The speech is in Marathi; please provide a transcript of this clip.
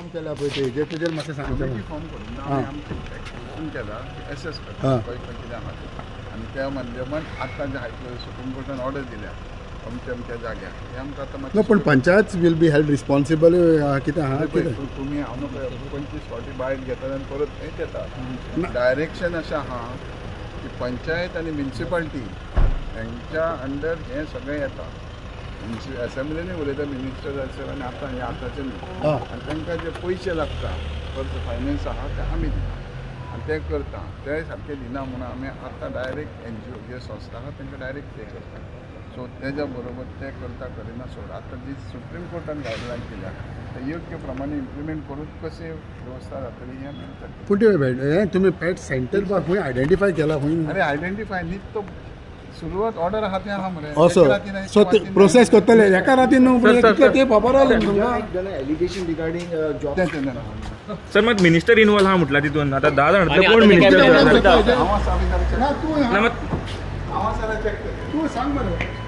फॉर्म केला पळय ते तेजेर मातशें सांगता फॉर्म करून आमी आमचें केला एसेस करता खंय कितें आहा तें आनी त्या माध्यमान आतां जे सुप्रीम कोर्टान ऑर्डर दिल्या अमक्या जाग्यार हे आमकां आतां पण panchayat will be held responsible कितें आहा कितें तुमी हांव नको 25 फावटी बायट घेतात आनी परत थंयच येता डायरेक्शन अशें आहा की पंचायत आनी म्युनिसिपालिटी हेंच्या अंडर हें सगळें येता असेंब्लीनूय उलयता मिनिस्टर आसत आनी आतां हें आतांचें न्हू आनी तांकां जे पयशे लागता परत फायनान्स आहा ते आमी दिता आनी ते करता ते सारके दिना म्हणून आमी आतां डायरेक्ट NGO जे संस्था आहा तांकां डायरेक्ट पे करता सो तेज्या बरोबर ते करता करिना सोड आतां जी सुप्रीम कोर्टान गायडलायन केल्या ते योग्य प्रमाणे इम्प्लिमेंट करून कशी वेवस्था जातली हें आमी पूण ते तुमी पेट सेंटर खंय आयडेंटिफाय केला खंय अरे आयडेंटिफाय न्ही तो सुरवात ऑर्डर आहा तें आहा मरे असो सो प्रोसेस करतले एका रातीन न्हू ते खबर आसलें तुमकां एलिगेशन रिगार्डिंग जॉब सर मग मिनिस्टर इन्वॉल्व हा म्हटला तितून आता 10 जणांतले कोण मिनिस्टर तूं सांग बरं